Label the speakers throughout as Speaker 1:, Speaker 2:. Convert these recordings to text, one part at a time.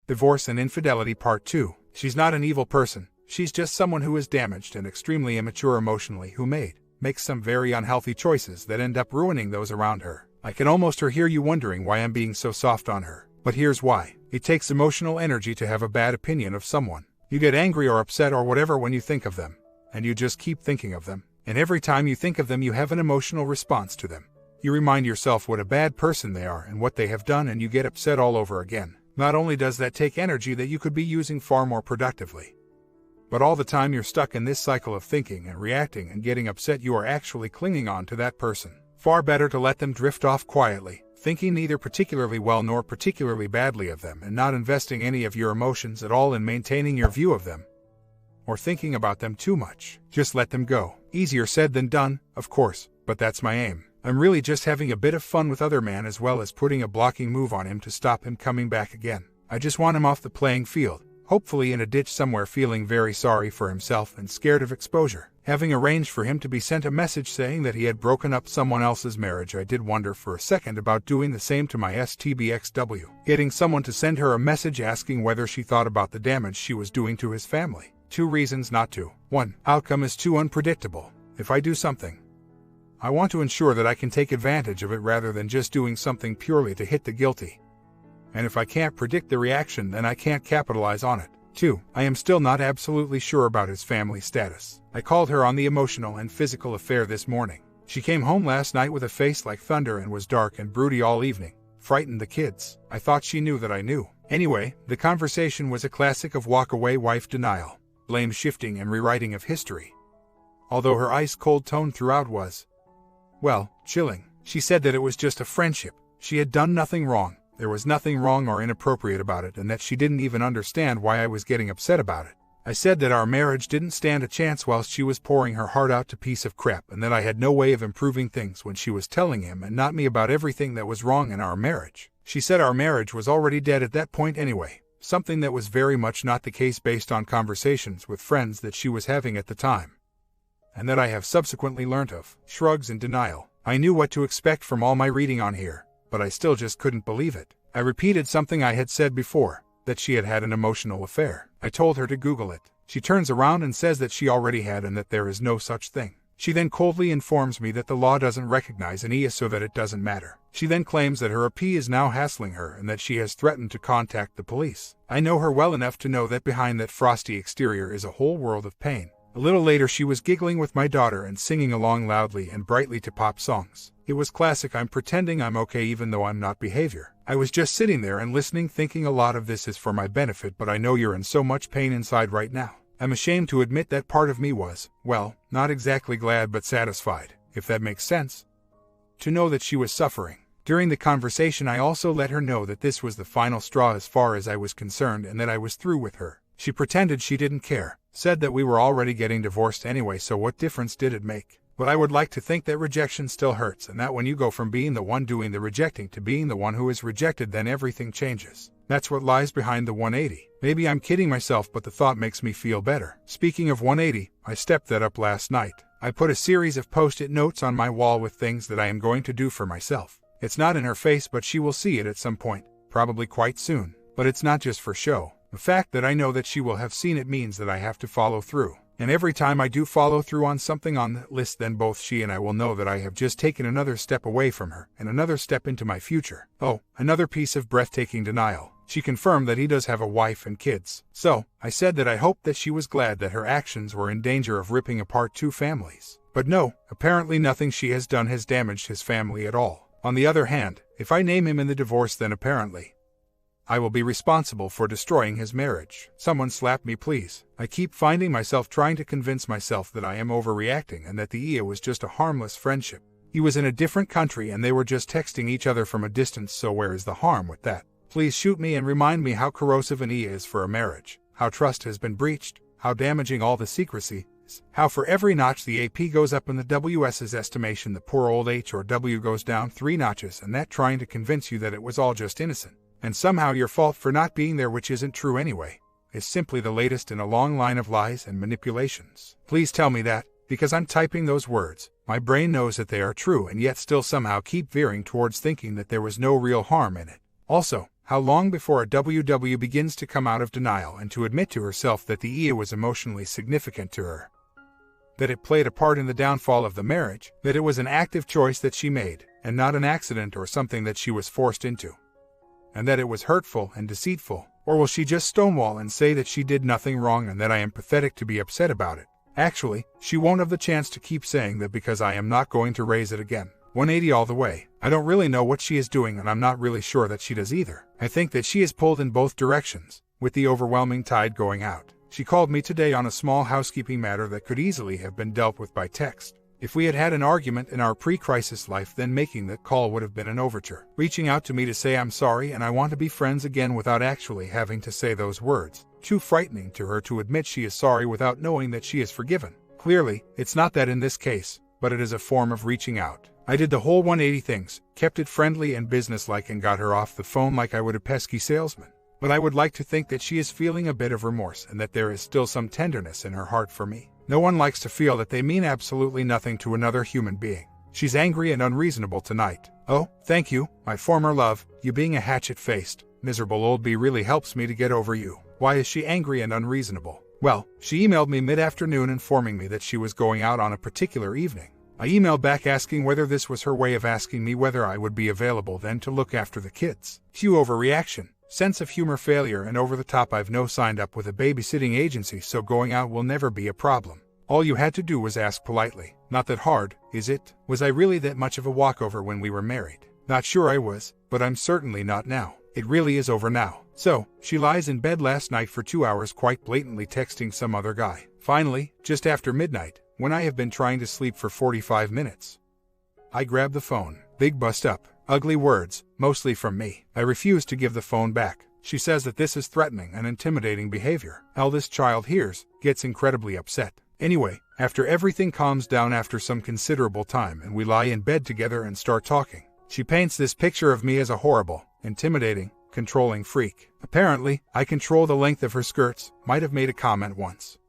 Speaker 1: Divorce and Infidelity Part 2. She's not an evil person. She's just someone who is damaged and extremely immature emotionally who makes some very unhealthy choices that end up ruining those around her. I can almost hear you wondering why I'm being so soft on her. But here's why. It takes emotional energy to have a bad opinion of someone. You get angry or upset or whatever when you think of them. And you just keep thinking of them. And every time you think of them, you have an emotional response to them. You remind yourself what a bad person they are and what they have done, and you get upset all over again. Not only does that take energy that you could be using far more productively, but all the time you're stuck in this cycle of thinking and reacting and getting upset, you are actually clinging on to that person. Far better to let them drift off quietly, thinking neither particularly well nor particularly badly of them, and not investing any of your emotions at all in maintaining your view of them, or thinking about them too much. Just let them go. Easier said than done, of course, but that's my aim. I'm really just having a bit of fun with other man, as well as putting a blocking move on him to stop him coming back again. I just want him off the playing field, hopefully in a ditch somewhere, feeling very sorry for himself and scared of exposure. Having arranged for him to be sent a message saying that he had broken up someone else's marriage, I did wonder for a second about doing the same to my STBXW. Getting someone to send her a message asking whether she thought about the damage she was doing to his family. 2 reasons not to. 1. Outcome is too unpredictable. If I do something, I want to ensure that I can take advantage of it rather than just doing something purely to hit the guilty. And if I can't predict the reaction, then I can't capitalize on it. 2. I am still not absolutely sure about his family status. I called her on the emotional and physical affair this morning. She came home last night with a face like thunder and was dark and broody all evening. Frightened the kids. I thought she knew that I knew. Anyway, the conversation was a classic of walk-away wife denial, blame shifting, and rewriting of history. Although her ice-cold tone throughout was, well, chilling. She said that it was just a friendship. She had done nothing wrong. There was nothing wrong or inappropriate about it, and that she didn't even understand why I was getting upset about it. I said that our marriage didn't stand a chance whilst she was pouring her heart out to piece of crap, and that I had no way of improving things when she was telling him and not me about everything that was wrong in our marriage. She said our marriage was already dead at that point anyway, something that was very much not the case based on conversations with friends that she was having at the time, and that I have subsequently learnt of. Shrugs and denial. I knew what to expect from all my reading on here, but I still just couldn't believe it. I repeated something I had said before, that she had had an emotional affair. I told her to Google it. She turns around and says that she already had and that there is no such thing. She then coldly informs me that the law doesn't recognize an IA, so that it doesn't matter. She then claims that her AP is now hassling her and that she has threatened to contact the police. I know her well enough to know that behind that frosty exterior is a whole world of pain. A little later she was giggling with my daughter and singing along loudly and brightly to pop songs. It was classic I'm pretending I'm okay even though I'm not behavior. I was just sitting there and listening, thinking a lot of this is for my benefit, but I know you're in so much pain inside right now. I'm ashamed to admit that part of me was, well, not exactly glad but satisfied, if that makes sense, to know that she was suffering. During the conversation I also let her know that this was the final straw as far as I was concerned and that I was through with her. She pretended she didn't care, said that we were already getting divorced anyway, so what difference did it make? But I would like to think that rejection still hurts, and that when you go from being the one doing the rejecting to being the one who is rejected, then everything changes. That's what lies behind the 180. Maybe I'm kidding myself, but the thought makes me feel better. Speaking of 180, I stepped that up last night. I put a series of post-it notes on my wall with things that I am going to do for myself. It's not in her face, but she will see it at some point, probably quite soon. But it's not just for show. The fact that I know that she will have seen it means that I have to follow through. And every time I do follow through on something on that list, then both she and I will know that I have just taken another step away from her and another step into my future. Oh, another piece of breathtaking denial. She confirmed that he does have a wife and kids. So, I said that I hoped that she was glad that her actions were in danger of ripping apart 2 families. But no, apparently nothing she has done has damaged his family at all. On the other hand, if I name him in the divorce, then apparently I will be responsible for destroying his marriage. Someone slap me, please. I keep finding myself trying to convince myself that I am overreacting and that the IA was just a harmless friendship. He was in a different country and they were just texting each other from a distance, so where is the harm with that? Please shoot me and remind me how corrosive an IA is for a marriage, how trust has been breached, how damaging all the secrecy is, how for every notch the AP goes up in the WS's estimation, the poor old H or W goes down 3 notches, and that trying to convince you that it was all just innocent, and somehow your fault for not being there, which isn't true anyway, is simply the latest in a long line of lies and manipulations. Please tell me that, because I'm typing those words, my brain knows that they are true and yet still somehow keep veering towards thinking that there was no real harm in it. Also, how long before a WW begins to come out of denial and to admit to herself that the IA was emotionally significant to her, that it played a part in the downfall of the marriage, that it was an active choice that she made, and not an accident or something that she was forced into, and that it was hurtful and deceitful? Or will she just stonewall and say that she did nothing wrong and that I am pathetic to be upset about it? Actually, she won't have the chance to keep saying that because I am not going to raise it again. 180 all the way. I don't really know what she is doing, and I'm not really sure that she does either. I think that she is pulled in both directions, with the overwhelming tide going out. She called me today on a small housekeeping matter that could easily have been dealt with by text. If we had had an argument in our pre-crisis life, then making that call would have been an overture. Reaching out to me to say I'm sorry and I want to be friends again without actually having to say those words. Too frightening to her to admit she is sorry without knowing that she is forgiven. Clearly, it's not that in this case, but it is a form of reaching out. I did the whole 180 things, kept it friendly and businesslike, and got her off the phone like I would a pesky salesman. But I would like to think that she is feeling a bit of remorse and that there is still some tenderness in her heart for me. No one likes to feel that they mean absolutely nothing to another human being. She's angry and unreasonable tonight. Oh, thank you, my former love. You being a hatchet-faced, miserable old bee really helps me to get over you. Why is she angry and unreasonable? Well, she emailed me mid-afternoon informing me that she was going out on a particular evening. I emailed back asking whether this was her way of asking me whether I would be available then to look after the kids. Cue overreaction, sense of humor failure, and over the top. I've no signed up with a babysitting agency, so going out will never be a problem. All you had to do was ask politely. Not that hard, is it? Was I really that much of a walkover when we were married? Not sure I was, but I'm certainly not now. It really is over now. So, she lies in bed last night for 2 hours quite blatantly texting some other guy. Finally, just after midnight, when I have been trying to sleep for 45 minutes, I grab the phone. Big bust up. Ugly words, mostly from me. I refuse to give the phone back. She says that this is threatening and intimidating behavior. Eldest child hears, gets incredibly upset. Anyway, after everything calms down after some considerable time and we lie in bed together and start talking, she paints this picture of me as a horrible, intimidating, controlling freak. Apparently, I control the length of her skirts, might have made a comment once.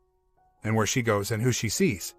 Speaker 1: And where she goes and who she sees.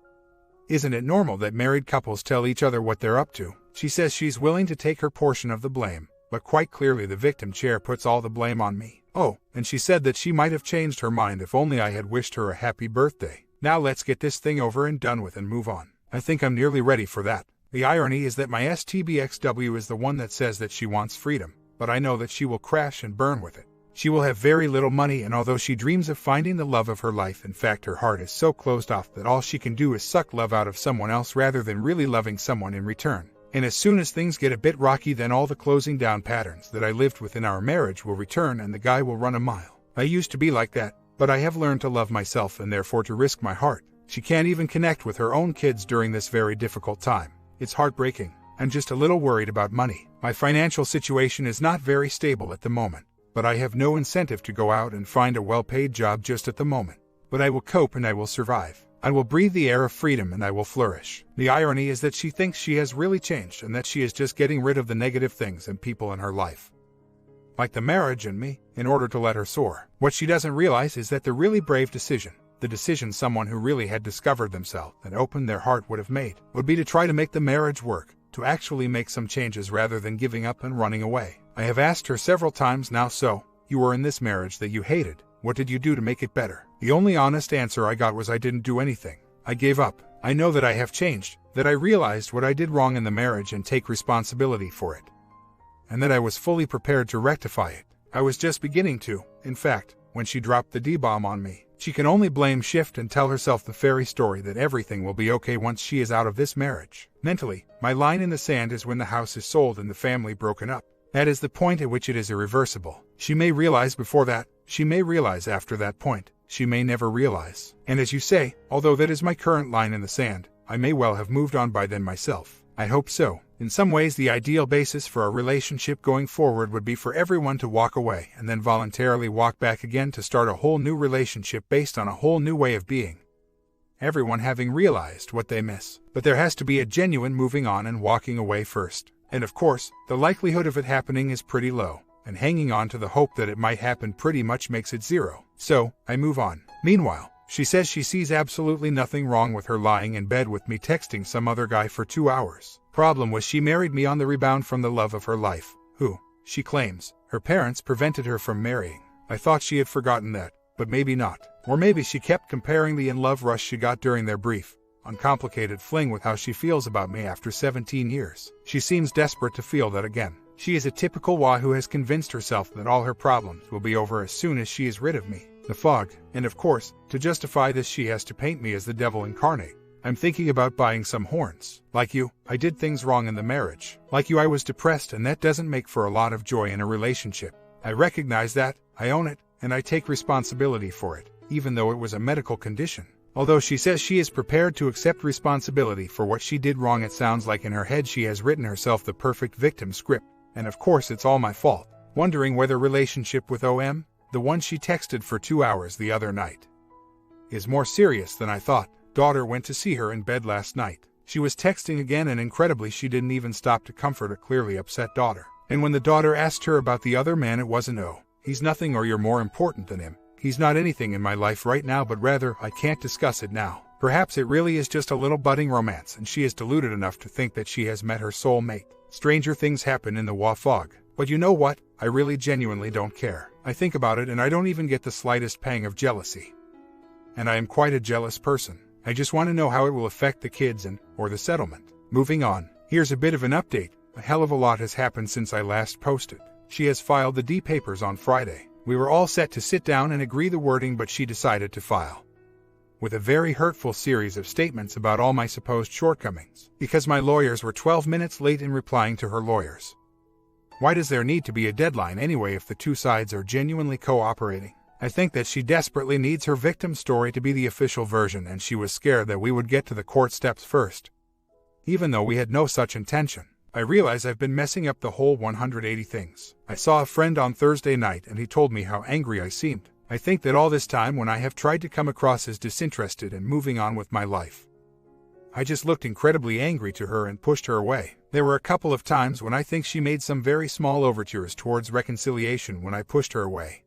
Speaker 1: Isn't it normal that married couples tell each other what they're up to? She says she's willing to take her portion of the blame, but quite clearly the victim chair puts all the blame on me. Oh, and she said that she might have changed her mind if only I had wished her a happy birthday. Now let's get this thing over and done with and move on. I think I'm nearly ready for that. The irony is that my STBXW is the one that says that she wants freedom, but I know that she will crash and burn with it. She will have very little money, and although she dreams of finding the love of her life, in fact her heart is so closed off that all she can do is suck love out of someone else rather than really loving someone in return. And as soon as things get a bit rocky, then all the closing down patterns that I lived with in our marriage will return and the guy will run a mile. I used to be like that, but I have learned to love myself and therefore to risk my heart. She can't even connect with her own kids during this very difficult time. It's heartbreaking. I'm just a little worried about money. My financial situation is not very stable at the moment, but I have no incentive to go out and find a well-paid job just at the moment. But I will cope and I will survive. I will breathe the air of freedom and I will flourish. The irony is that she thinks she has really changed and that she is just getting rid of the negative things and people in her life, like the marriage and me, in order to let her soar. What she doesn't realize is that the really brave decision, the decision someone who really had discovered themselves and opened their heart would have made, would be to try to make the marriage work, to actually make some changes rather than giving up and running away. I have asked her several times now, so, you were in this marriage that you hated. What did you do to make it better? The only honest answer I got was I didn't do anything. I gave up. I know that I have changed, that I realized what I did wrong in the marriage and take responsibility for it, and that I was fully prepared to rectify it. I was just beginning to. In fact, when she dropped the D-bomb on me, she can only blame shift and tell herself the fairy story that everything will be okay once she is out of this marriage. Mentally, my line in the sand is when the house is sold and the family broken up. That is the point at which it is irreversible. She may realize before that, she may realize after that point, she may never realize. And as you say, although that is my current line in the sand, I may well have moved on by then myself. I hope so. In some ways, the ideal basis for a relationship going forward would be for everyone to walk away and then voluntarily walk back again to start a whole new relationship based on a whole new way of being. Everyone having realized what they miss. But there has to be a genuine moving on and walking away first. And of course, the likelihood of it happening is pretty low, and hanging on to the hope that it might happen pretty much makes it zero. So, I move on. Meanwhile, she says she sees absolutely nothing wrong with her lying in bed with me texting some other guy for 2 hours. Problem was she married me on the rebound from the love of her life, who, she claims. Her parents prevented her from marrying. I thought she had forgotten that, but maybe not. Or maybe she kept comparing the in-love rush she got during their brief, uncomplicated fling with how she feels about me after 17 years. She seems desperate to feel that again. She is a typical Wa who has convinced herself that all her problems will be over as soon as she is rid of me. The fog. And of course, to justify this she has to paint me as the devil incarnate. I'm thinking about buying some horns. Like you, I did things wrong in the marriage. Like you, I was depressed, and that doesn't make for a lot of joy in a relationship. I recognize that, I own it, and I take responsibility for it, even though it was a medical condition. Although she says she is prepared to accept responsibility for what she did wrong, it sounds like in her head she has written herself the perfect victim script. And of course it's all my fault. Wondering whether relationship with OM, the one she texted for 2 hours the other night, is more serious than I thought. Daughter went to see her in bed last night. She was texting again, and incredibly she didn't even stop to comfort a clearly upset daughter. And when the daughter asked her about the other man, it wasn't, "Oh, he's nothing," or "You're more important than him. He's not anything in my life right now," but rather, "I can't discuss it now." Perhaps it really is just a little budding romance, and she is deluded enough to think that she has met her soul mate. Stranger things happen in the Wa fog. But you know what? I really genuinely don't care. I think about it and I don't even get the slightest pang of jealousy. And I am quite a jealous person. I just want to know how it will affect the kids or the settlement. Moving on, here's a bit of an update. A hell of a lot has happened since I last posted. She has filed the D papers on Friday. We were all set to sit down and agree the wording, but she decided to file with a very hurtful series of statements about all my supposed shortcomings, because my lawyers were 12 minutes late in replying to her lawyers. Why does there need to be a deadline anyway if the two sides are genuinely cooperating? I think that she desperately needs her victim story to be the official version, and she was scared that we would get to the court steps first, even though we had no such intention. I realize I've been messing up the whole 180 things. I saw a friend on Thursday night and he told me how angry I seemed. I think that all this time, when I have tried to come across as disinterested and moving on with my life, I just looked incredibly angry to her and pushed her away. There were a couple of times when I think she made some very small overtures towards reconciliation when I pushed her away,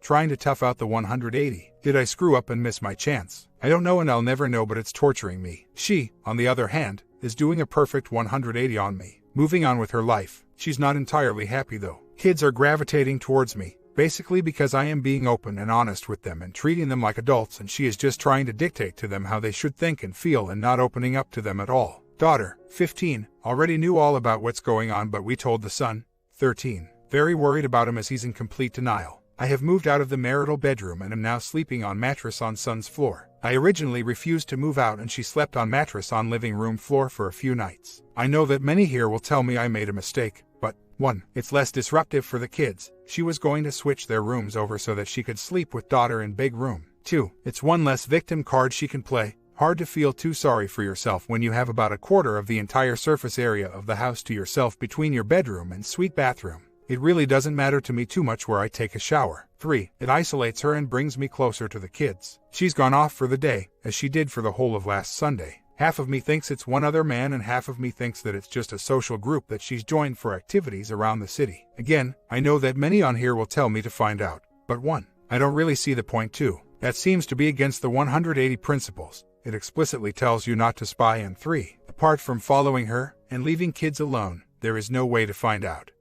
Speaker 1: trying to tough out the 180. Did I screw up and miss my chance? I don't know, and I'll never know, but it's torturing me. She, on the other hand, is doing a perfect 180 on me, moving on with her life. She's not entirely happy though. Kids are gravitating towards me, basically because I am being open and honest with them and treating them like adults, and she is just trying to dictate to them how they should think and feel and not opening up to them at all. Daughter, 15, already knew all about what's going on, but we told the son, 13. Very worried about him as he's in complete denial. I have moved out of the marital bedroom and am now sleeping on mattress on son's floor. I originally refused to move out and she slept on mattress on living room floor for a few nights. I know that many here will tell me I made a mistake, but 1. It's less disruptive for the kids. She was going to switch their rooms over so that she could sleep with daughter in big room. 2. It's one less victim card she can play. Hard to feel too sorry for yourself when you have about a quarter of the entire surface area of the house to yourself between your bedroom and suite bathroom. It really doesn't matter to me too much where I take a shower. 3. It isolates her and brings me closer to the kids. She's gone off for the day, as she did for the whole of last Sunday. Half of me thinks it's one other man and half of me thinks that it's just a social group that she's joined for activities around the city. Again, I know that many on here will tell me to find out. But 1. I don't really see the point. 2. That seems to be against the 180 principles. It explicitly tells you not to spy. And 3. Apart from following her and leaving kids alone, there is no way to find out.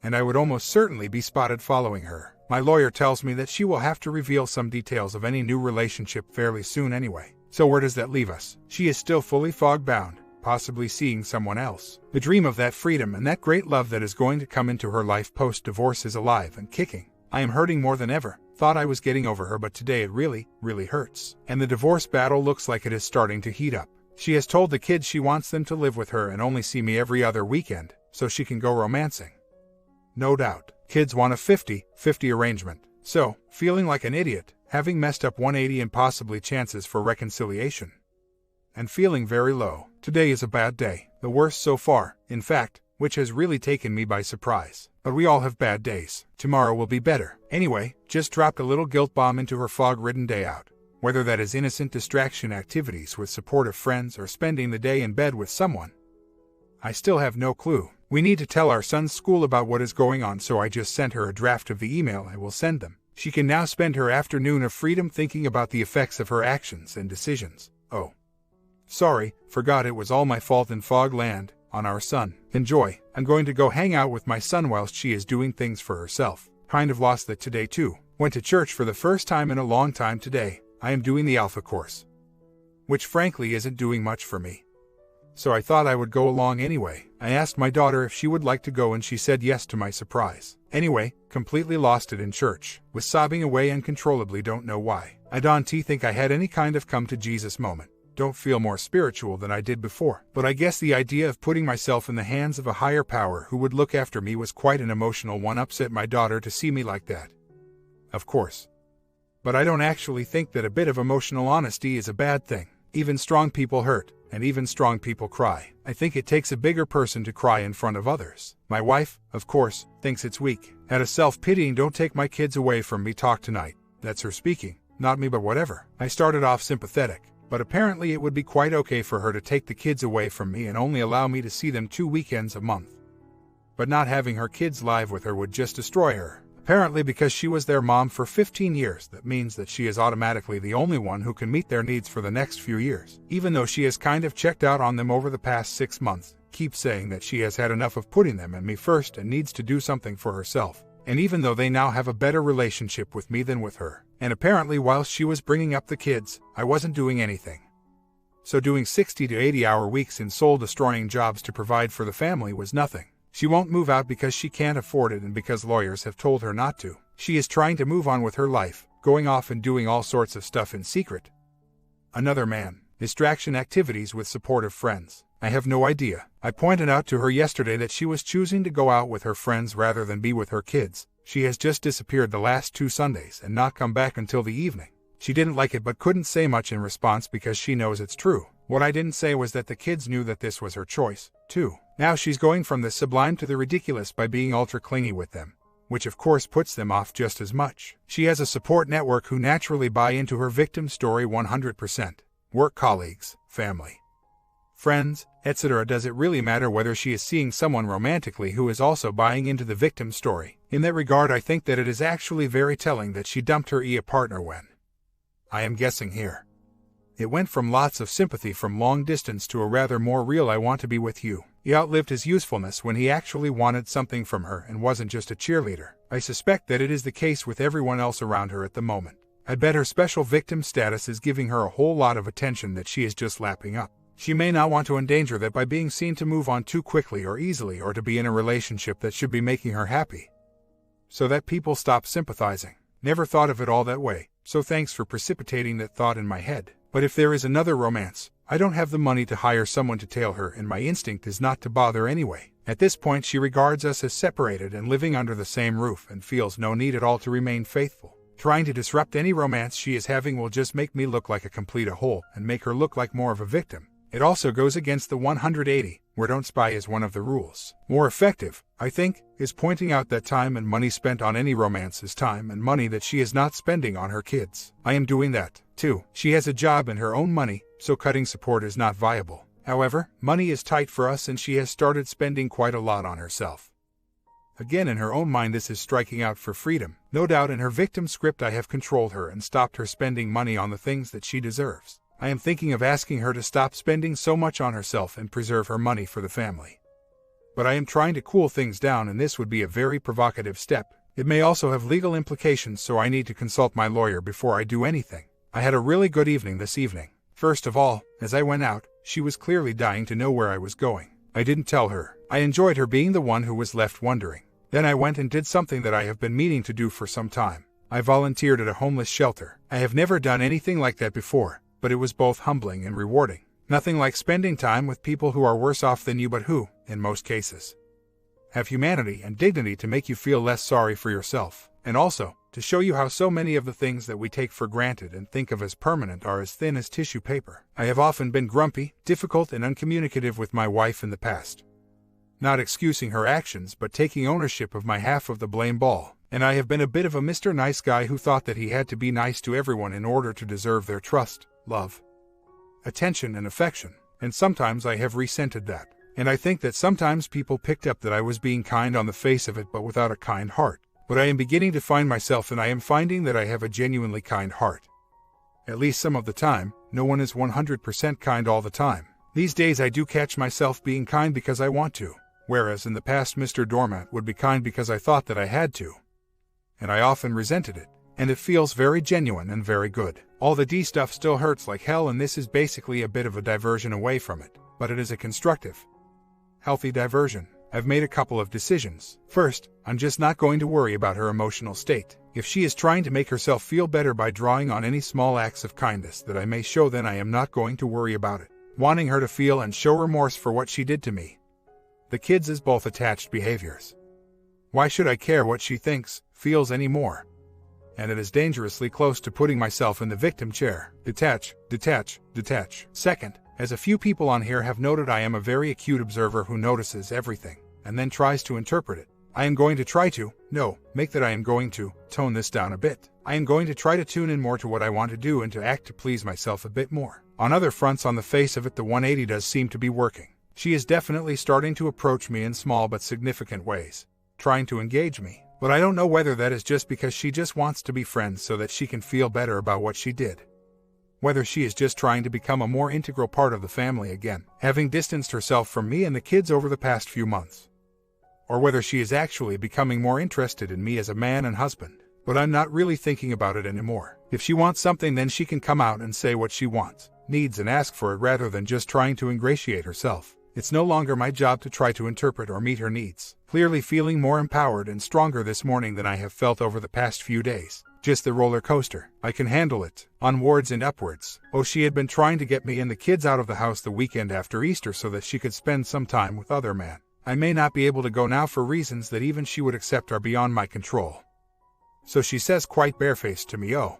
Speaker 1: And I would almost certainly be spotted following her. My lawyer tells me that she will have to reveal some details of any new relationship fairly soon anyway. So where does that leave us? She is still fully fog-bound, possibly seeing someone else. The dream of that freedom and that great love that is going to come into her life post-divorce is alive and kicking. I am hurting more than ever. Thought I was getting over her, but today it really, really hurts. And the divorce battle looks like it is starting to heat up. She has told the kids she wants them to live with her and only see me every other weekend, so she can go romancing. No doubt, kids want a 50-50 arrangement. So, feeling like an idiot, having messed up 180 and possibly chances for reconciliation, and feeling very low. Today is a bad day, the worst so far, in fact, which has really taken me by surprise. But we all have bad days. Tomorrow will be better. Anyway, just dropped a little guilt bomb into her fog-ridden day out. Whether that is innocent distraction activities with supportive friends or spending the day in bed with someone, I still have no clue. We need to tell our son's school about what is going on, so I just sent her a draft of the email I will send them. She can now spend her afternoon of freedom thinking about the effects of her actions and decisions. Oh. Sorry, forgot it was all my fault in fog land. on our son. Enjoy. I'm going to go hang out with my son whilst she is doing things for herself. Kind of lost that today too. Went to church for the first time in a long time today. I am doing the Alpha course, which frankly isn't doing much for me. So I thought I would go along anyway. I asked my daughter if she would like to go and she said yes to my surprise. Anyway, completely lost it in church. Was sobbing away uncontrollably, don't know why. I don't think I had any kind of come to Jesus moment. Don't feel more spiritual than I did before. But I guess the idea of putting myself in the hands of a higher power who would look after me was quite an emotional one. Upset my daughter to see me like that. Of course. But I don't actually think that a bit of emotional honesty is a bad thing. Even strong people hurt, and even strong people cry. I think it takes a bigger person to cry in front of others. My wife, of course, thinks it's weak. Had a self-pitying "don't take my kids away from me" talk tonight. That's her speaking, not me, but whatever. I started off sympathetic, but apparently it would be quite okay for her to take the kids away from me and only allow me to see them 2 weekends a month. But not having her kids live with her would just destroy her. Apparently because she was their mom for 15 years, that means that she is automatically the only one who can meet their needs for the next few years. Even though she has kind of checked out on them over the past 6 months, keeps saying that she has had enough of putting them and me first and needs to do something for herself. And even though they now have a better relationship with me than with her. And apparently whilst she was bringing up the kids, I wasn't doing anything. So doing 60 to 80-hour weeks in soul-destroying jobs to provide for the family was nothing. She won't move out because she can't afford it and because lawyers have told her not to. She is trying to move on with her life, going off and doing all sorts of stuff in secret. Another man. Distraction activities with supportive friends. I have no idea. I pointed out to her yesterday that she was choosing to go out with her friends rather than be with her kids. She has just disappeared the last 2 Sundays and not come back until the evening. She didn't like it but couldn't say much in response because she knows it's true. What I didn't say was that the kids knew that this was her choice, too. Now she's going from the sublime to the ridiculous by being ultra clingy with them, which of course puts them off just as much. She has a support network who naturally buy into her victim story 100%. Work colleagues, family, friends, etc. Does it really matter whether she is seeing someone romantically who is also buying into the victim story? In that regard, I think that it is actually very telling that she dumped her partner when, I am guessing here, it went from lots of sympathy from long distance to a rather more real "I want to be with you." He outlived his usefulness when he actually wanted something from her and wasn't just a cheerleader. I suspect that it is the case with everyone else around her at the moment. I bet her special victim status is giving her a whole lot of attention that she is just lapping up. She may not want to endanger that by being seen to move on too quickly or easily or to be in a relationship that should be making her happy, so that people stop sympathizing. Never thought of it all that way, so thanks for precipitating that thought in my head. But if there is another romance, I don't have the money to hire someone to tail her, and my instinct is not to bother anyway. At this point she regards us as separated and living under the same roof and feels no need at all to remain faithful. Trying to disrupt any romance she is having will just make me look like a complete a-hole and make her look like more of a victim. It also goes against the 180, where don't spy is one of the rules. More effective, I think, is pointing out that time and money spent on any romance is time and money that she is not spending on her kids. I am doing that, too. She has a job and her own money, so cutting support is not viable. However, money is tight for us and she has started spending quite a lot on herself. Again, in her own mind this is striking out for freedom. No doubt in her victim script I have controlled her and stopped her spending money on the things that she deserves. I am thinking of asking her to stop spending so much on herself and preserve her money for the family. But I am trying to cool things down and this would be a very provocative step. It may also have legal implications, so I need to consult my lawyer before I do anything. I had a really good evening this evening. First of all, as I went out, she was clearly dying to know where I was going. I didn't tell her. I enjoyed her being the one who was left wondering. Then I went and did something that I have been meaning to do for some time. I volunteered at a homeless shelter. I have never done anything like that before, but it was both humbling and rewarding. Nothing like spending time with people who are worse off than you but who, in most cases, have humanity and dignity to make you feel less sorry for yourself, and also to show you how so many of the things that we take for granted and think of as permanent are as thin as tissue paper. I have often been grumpy, difficult, and uncommunicative with my wife in the past. Not excusing her actions but taking ownership of my half of the blame ball. And I have been a bit of a Mr. Nice Guy who thought that he had to be nice to everyone in order to deserve their trust, love, attention, and affection. And sometimes I have resented that. And I think that sometimes people picked up that I was being kind on the face of it but without a kind heart. But I am beginning to find myself, and I am finding that I have a genuinely kind heart. At least some of the time. No one is 100% kind all the time. These days I do catch myself being kind because I want to, whereas in the past Mr. Doormat would be kind because I thought that I had to. And I often resented it, and it feels very genuine and very good. All the D stuff still hurts like hell, and this is basically a bit of a diversion away from it, but it is a constructive, healthy diversion. I've made a couple of decisions. First, I'm just not going to worry about her emotional state. If she is trying to make herself feel better by drawing on any small acts of kindness that I may show, then I am not going to worry about it. Wanting her to feel and show remorse for what she did to me. The kids is both attached behaviors. Why should I care what she thinks, feels anymore? And it is dangerously close to putting myself in the victim chair. Detach, detach, detach. Second, as a few people on here have noted, I am a very acute observer who notices everything, and then tries to interpret it. I am going to try to, tone this down a bit. I am going to try to tune in more to what I want to do and to act to please myself a bit more. On other fronts, on the face of it, the 180 does seem to be working. She is definitely starting to approach me in small but significant ways, trying to engage me. But I don't know whether that is just because she just wants to be friends so that she can feel better about what she did. Whether she is just trying to become a more integral part of the family again, having distanced herself from me and the kids over the past few months. Or whether she is actually becoming more interested in me as a man and husband. But I'm not really thinking about it anymore. If she wants something, then she can come out and say what she wants, needs, and ask for it rather than just trying to ingratiate herself. It's no longer my job to try to interpret or meet her needs. Clearly feeling more empowered and stronger this morning than I have felt over the past few days. Just the roller coaster. I can handle it. Onwards and upwards. Oh, she had been trying to get me and the kids out of the house the weekend after Easter so that she could spend some time with other men. I may not be able to go now for reasons that even she would accept are beyond my control. So she says quite barefaced to me, "Oh,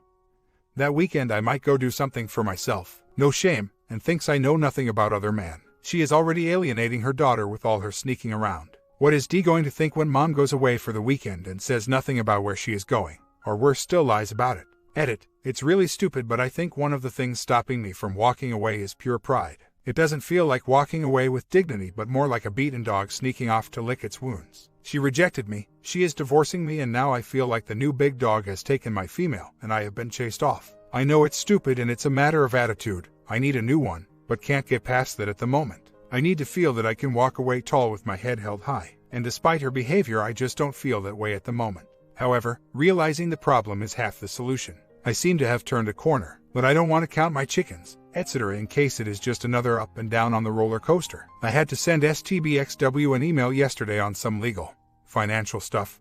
Speaker 1: that weekend I might go do something for myself. No shame," and thinks I know nothing about other men. She is already alienating her daughter with all her sneaking around. What is Dee going to think when Mom goes away for the weekend and says nothing about where she is going? Or worse still, lies about it. Edit. It's really stupid, but I think one of the things stopping me from walking away is pure pride. It doesn't feel like walking away with dignity, but more like a beaten dog sneaking off to lick its wounds. She rejected me, she is divorcing me, and now I feel like the new big dog has taken my female, and I have been chased off. I know it's stupid and it's a matter of attitude. I need a new one, but can't get past that at the moment. I need to feel that I can walk away tall with my head held high, and despite her behavior, I just don't feel that way at the moment. However, realizing the problem is half the solution. I seem to have turned a corner, but I don't want to count my chickens, etc. in case it is just another up and down on the roller coaster. I had to send STBXW an email yesterday on some legal, financial stuff.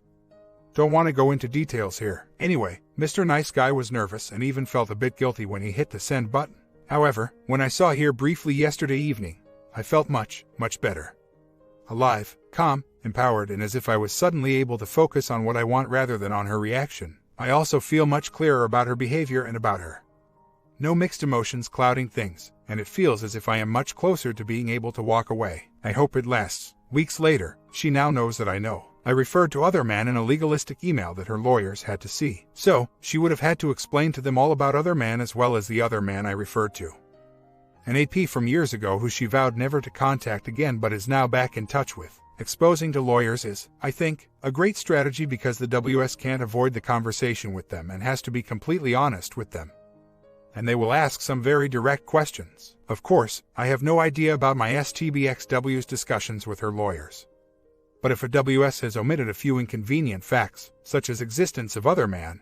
Speaker 1: Don't want to go into details here. Anyway, Mr. Nice Guy was nervous and even felt a bit guilty when he hit the send button. However, when I saw her briefly yesterday evening, I felt much, much better. Alive, calm, empowered, and as if I was suddenly able to focus on what I want rather than on her reaction. I also feel much clearer about her behavior and about her. No mixed emotions clouding things, and it feels as if I am much closer to being able to walk away. I hope it lasts. Weeks later, she now knows that I know. I referred to other man in a legalistic email that her lawyers had to see. So, she would have had to explain to them all about other man as well as the other man I referred to. An AP from years ago who she vowed never to contact again but is now back in touch with. Exposing to lawyers is, I think, a great strategy because the WS can't avoid the conversation with them and has to be completely honest with them. And they will ask some very direct questions. Of course, I have no idea about my STBXW's discussions with her lawyers. But if a WS has omitted a few inconvenient facts, such as existence of other man,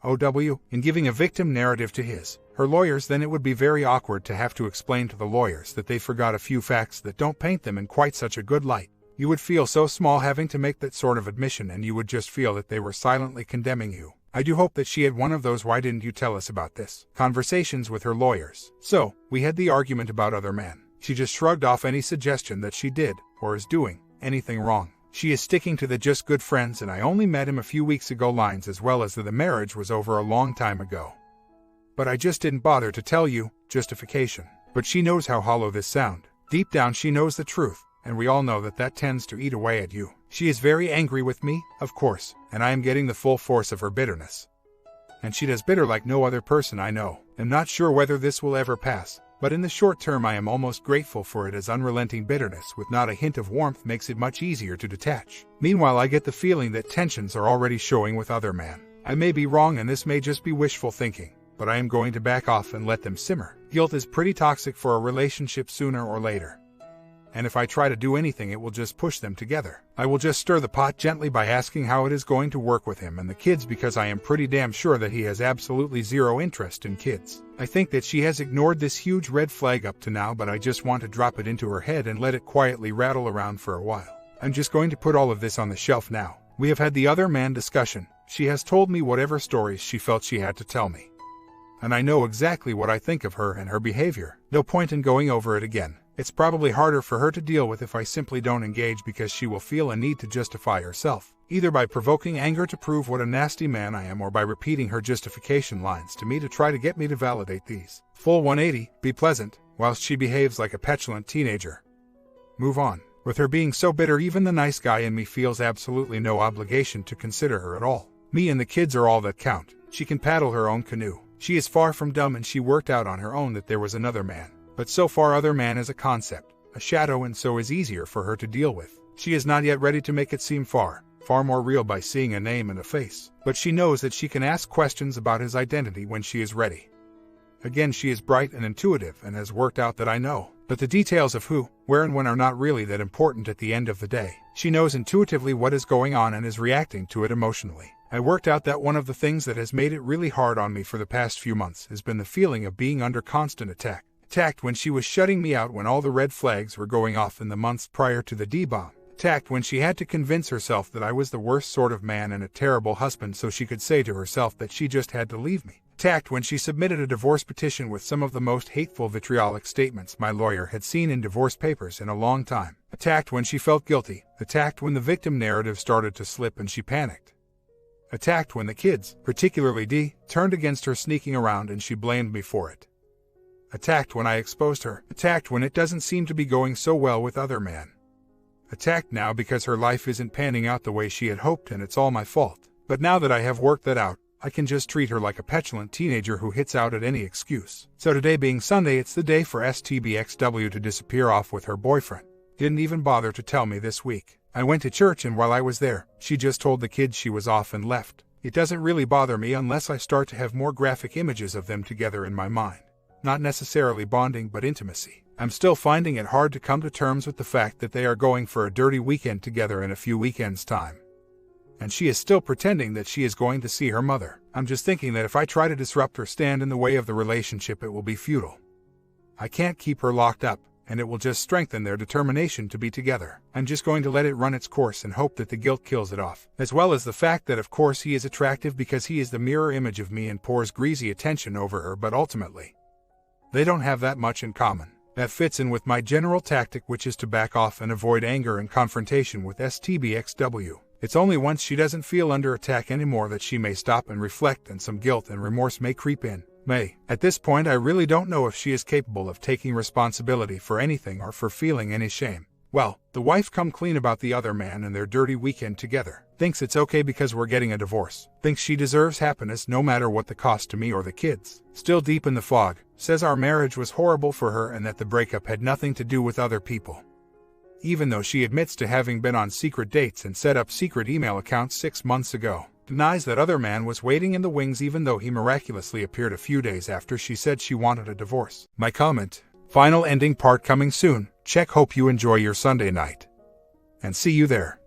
Speaker 1: OW, in giving a victim narrative to her lawyers, then it would be very awkward to have to explain to the lawyers that they forgot a few facts that don't paint them in quite such a good light. You would feel so small having to make that sort of admission, and you would just feel that they were silently condemning you. I do hope that she had one of those "why didn't you tell us about this" conversations with her lawyers. So, we had the argument about other men. She just shrugged off any suggestion that she did, or is doing, anything wrong. She is sticking to the "just good friends and I only met him a few weeks ago" lines, as well as that the marriage was over a long time ago. But I just didn't bother to tell you, justification. But she knows how hollow this sounds. Deep down she knows the truth, and we all know that that tends to eat away at you. She is very angry with me, of course, and I am getting the full force of her bitterness. And she does bitter like no other person I know. I'm not sure whether this will ever pass, but in the short term I am almost grateful for it, as unrelenting bitterness with not a hint of warmth makes it much easier to detach. Meanwhile, I get the feeling that tensions are already showing with other men. I may be wrong and this may just be wishful thinking, but I am going to back off and let them simmer. Guilt is pretty toxic for a relationship sooner or later. And if I try to do anything, it will just push them together. I will just stir the pot gently by asking how it is going to work with him and the kids, because I am pretty damn sure that he has absolutely zero interest in kids. I think that she has ignored this huge red flag up to now, but I just want to drop it into her head and let it quietly rattle around for a while. I'm just going to put all of this on the shelf now. We have had the other man discussion. She has told me whatever stories she felt she had to tell me. And I know exactly what I think of her and her behavior. No point in going over it again. It's probably harder for her to deal with if I simply don't engage, because she will feel a need to justify herself, either by provoking anger to prove what a nasty man I am, or by repeating her justification lines to me to try to get me to validate these. Full 180, be pleasant, whilst she behaves like a petulant teenager. Move on. With her being so bitter, even the nice guy in me feels absolutely no obligation to consider her at all. Me and the kids are all that count. She can paddle her own canoe. She is far from dumb, and she worked out on her own that there was another man. But so far, other man is a concept, a shadow, and so is easier for her to deal with. She is not yet ready to make it seem far more real by seeing a name and a face. But she knows that she can ask questions about his identity when she is ready. Again, she is bright and intuitive and has worked out that I know. But the details of who, where, and when are not really that important at the end of the day. She knows intuitively what is going on and is reacting to it emotionally. I worked out that one of the things that has made it really hard on me for the past few months has been the feeling of being under constant attack. Attacked when she was shutting me out when all the red flags were going off in the months prior to the D-bomb. Attacked when she had to convince herself that I was the worst sort of man and a terrible husband so she could say to herself that she just had to leave me. Attacked when she submitted a divorce petition with some of the most hateful, vitriolic statements my lawyer had seen in divorce papers in a long time. Attacked when she felt guilty. Attacked when the victim narrative started to slip and she panicked. Attacked when the kids, particularly D, turned against her sneaking around and she blamed me for it. Attacked when I exposed her. Attacked when it doesn't seem to be going so well with other men. Attacked now because her life isn't panning out the way she had hoped and it's all my fault. But now that I have worked that out, I can just treat her like a petulant teenager who hits out at any excuse. So today being Sunday, it's the day for STBXW to disappear off with her boyfriend. Didn't even bother to tell me this week. I went to church, and while I was there, she just told the kids she was off and left. It doesn't really bother me unless I start to have more graphic images of them together in my mind. Not necessarily bonding, but intimacy. I'm still finding it hard to come to terms with the fact that they are going for a dirty weekend together in a few weekends' time. And she is still pretending that she is going to see her mother. I'm just thinking that if I try to disrupt or stand in the way of the relationship, it will be futile. I can't keep her locked up, and it will just strengthen their determination to be together. I'm just going to let it run its course and hope that the guilt kills it off. As well as the fact that of course he is attractive because he is the mirror image of me and pours greasy attention over her, but ultimately, they don't have that much in common. That fits in with my general tactic, which is to back off and avoid anger and confrontation with STBXW. It's only once she doesn't feel under attack anymore that she may stop and reflect, and some guilt and remorse may creep in. At this point, I really don't know if she is capable of taking responsibility for anything or for feeling any shame. Well, the wife come clean about the other man and their dirty weekend together. Thinks it's okay because we're getting a divorce. Thinks she deserves happiness no matter what the cost to me or the kids. Still deep in the fog. Says our marriage was horrible for her and that the breakup had nothing to do with other people. Even though she admits to having been on secret dates and set up secret email accounts 6 months ago. Denies that other man was waiting in the wings even though he miraculously appeared a few days after she said she wanted a divorce. My comment. Final ending part coming soon. Check. Hope you enjoy your Sunday night. And see you there.